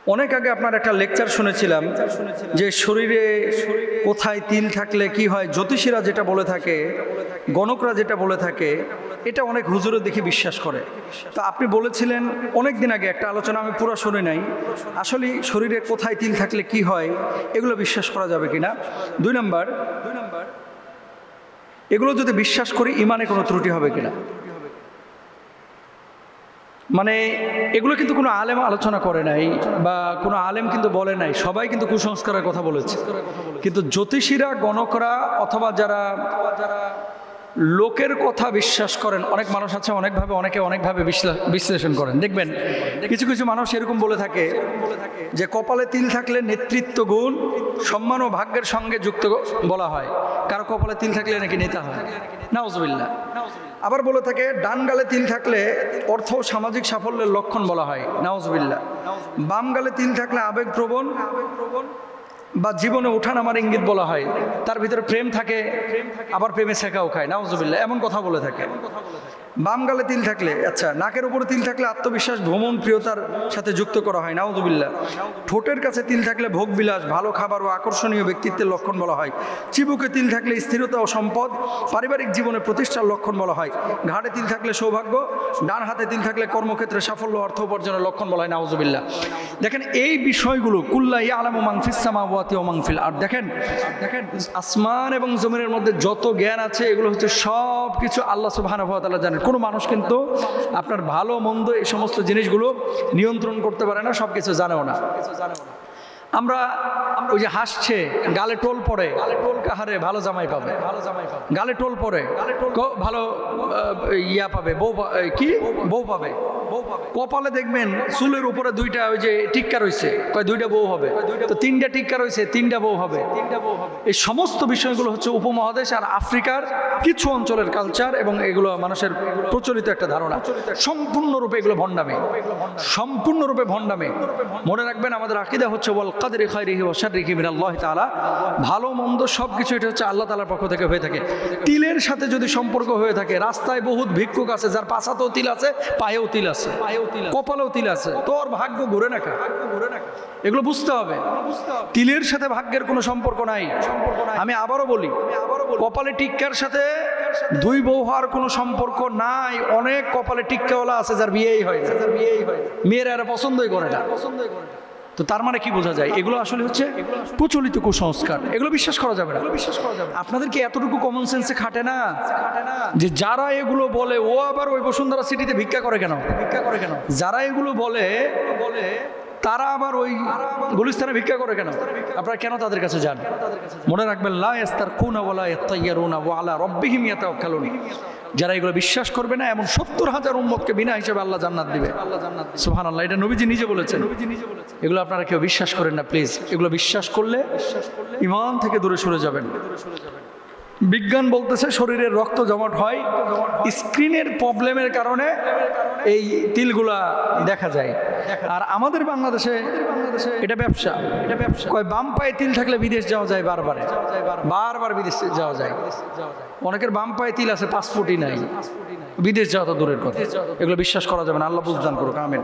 অনেক আগে আপনার একটা লেকচার শুনেছিলাম যে শরীরে কোথায় তিল থাকলে কি হয়, জ্যোতিষীরা যেটা বলে থাকে, গণকরা যেটা বলে থাকে, এটা অনেক হুজুরে দেখে বিশ্বাস করে। তো আপনি বলেছিলেন অনেক দিন আগে একটা আলোচনা, আমি পুরো শুনে নাই, আসলে শরীরে কোথায় তিল থাকলে কি হয় এগুলো বিশ্বাস করা যাবে কিনা। 2 নাম্বার, এগুলো যদি বিশ্বাস করি ইমানে কোনো ত্রুটি হবে কিনা। মানে এগুলো কিন্তু কোনো আলেম আলোচনা করে নাই বা কোনো আলেম কিন্তু বলে নাই, সবাই কিন্তু কুসংস্কারের কথা বলেছে। কিন্তু জ্যোতিষীরা, গণকরা অথবা যারা লোকের কথা বিশ্বাস করেন, অনেক মানুষ আছে অনেকভাবে, অনেকে অনেকভাবে বিশ্লেষণ করেন। দেখবেন কিছু কিছু মানুষ এরকম বলে থাকে যে কপালে তিল থাকলে নেতৃত্ব গুণ, সম্মান ও ভাগ্যের সঙ্গে যুক্ত বলা হয়। কারো কপালে তিল থাকলে নাকি নেতা হয়, নাউজুবিল্লাহ। আবার বলে থাকে ডান গালে তিল থাকলে অর্থ ও সামাজিক সাফল্যের লক্ষণ বলা হয়, নাউজুবিল্লাহ। বাম গালে তিল থাকলে আবেগপ্রবণ বা জীবনে ওঠানামার ইঙ্গিত বলা হয়। তার ভিতরে প্রেম থাকে, আবার প্রেমে শেখাও খায়, নাউজুবিল্লাহ, এমন কথা বলে থাকে। বাম গালে তিল থাকলে, আচ্ছা, নাকের উপরে তিল থাকলে আত্মবিশ্বাস, ভ্রমণ, প্রিয়তার সাথে যুক্ত করা হয়, নাউজুবিল্লাহ। ঠোঁটের কাছে তিল থাকলে ভোগবিলাস, ভালো খাবার ও আকর্ষণীয় ব্যক্তিত্বের লক্ষণ বলা হয়। চিবুকে তিল থাকলে স্থিরতা ও সম্পদ, পারিবারিক জীবনে প্রতিষ্ঠার লক্ষণ বলা হয়। ঘাড়ে তিল থাকলে সৌভাগ্য, ডান হাতে তিল থাকলে কর্মক্ষেত্রে সাফল্য, অর্থ উপার্জনের লক্ষণ বলা হয়, নাউজুবিল্লাহ। দেখেন এই বিষয়গুলো, কুল্লা ইয়ালামু মান ফিস সামাওয়াতি ওয়া মান ফিল আরদ, দেখেন আসমান এবং জমিনের মধ্যে যত জ্ঞান আছে এগুলো হচ্ছে সব কিছু আল্লাহ সুবহানাহু ওয়া তাআলা জানেন। কোনো মানুষ কিন্তু আপনার ভালো মন্দ এই সমস্ত জিনিসগুলো নিয়ন্ত্রণ করতে পারে না, সব কিছু জানেও না। আমরা ওই যে হাসছে, গালে টোল পড়ে, কাহারে ভালো জামাই পাবে, গালে টোল পড়ে ভালো ইয়া পাবে, বউ পাবে। কপালে দেখবেন চুলের উপরে 2টা ওই যে টিক্কা রয়েছে, কয় 2টা বউ হবে, তো 3টা টিক্কা রয়েছে, 3টা বউ হবে। এই সমস্ত বিষয়গুলো হচ্ছে উপমহাদেশ আর আফ্রিকার কিছু অঞ্চলের কালচার, এবং এগুলো মানুষের প্রচলিত একটা ধারণা। সম্পূর্ণরূপে এগুলো ভণ্ডামি, সম্পূর্ণরূপে ভণ্ডামি। মনে রাখবেন আমাদের আকীদা হচ্ছে ওয়াল কাদরি খায়রিহি ওয়া শাররিহি মিনাল্লাহি তাআলা, ভালো মন্দ সব কিছু এটা হচ্ছে আল্লাহ তাআলার পক্ষ থেকে হয়ে থাকে। তিলের সাথে যদি সম্পর্ক হয়ে থাকে, রাস্তায় বহুত ভিক্ষুক আছে যার পাছাতেও তিল আছে, পায়েও তিল আছে, কপালেও তিল আছে, তোর ভাগ্য ঘুরে না খা, এগুলো বুঝতে হবে। তিলের সাথে ভাগ্যের কোনো সম্পর্ক নাই। আমি আবারও বলি, কপালে টিক্কার সাথে 2 বউ হওয়ার কোনো সম্পর্ক নাই। অনেক কপালে টিক্কাওয়ালা আছে যার বিয়েই হয় না, মেয়েরা এরা পছন্দই করে না। তো তার মানে কি বোঝা যায়, এগুলো আসলে হচ্ছে প্রচলিত কুসংস্কার, এগুলো বিশ্বাস করা যাবে না। আপনাদের কি এতটুকু কমন সেন্সে খাটে না যে যারা এগুলো বলে ও আবার ওই বসুন্ধরা সিটিতে ভিক্ষা করে কেন? যারা এগুলো বলে তারা আবার ওই গুলিস্তানে ভিক্ষা করে কেন? আপনারা কেন তাদের কাছে যান? মনে রাখবেন, লা ইয়াস্তারকুনা ওয়ালা ইয়াতাইয়ারুনা ওয়া আলা রাব্বিহিম ইয়াতাওয়াক্কালুন। যারা এগুলো বিশ্বাস করবে না, এমন 70,000 উম্মতকে বিনা হিসেবে আল্লাহ জান্নাত দিবে। সুবহানাল্লাহ, এটা নবীজি নিজে বলেছেন। এগুলো আপনারা কেউ বিশ্বাস করেন না প্লিজ। এগুলো বিশ্বাস করলে ঈমান থেকে দূরে সরে যাবেন। বিজ্ঞান বলতেছে শরীরের রক্ত জমাট হয়, স্ক্রিনের প্রবলেমের কারণে এই তিলগুলা দেখা যায়। আর আমাদের বাংলাদেশে এটা ব্যবসা, কয় বাম পায়ে তিল থাকলে বিদেশ যাওয়া যায়, বারবার বিদেশে যাওয়া যায়। অনেকের বাম পায়ে তিল আছে, পাসপোর্টই নাই, বিদেশ যাওয়া তো দূরের কথা। এগুলো বিশ্বাস করা যাবে না। আল্লাহ বুঝদান করুক, আমিন।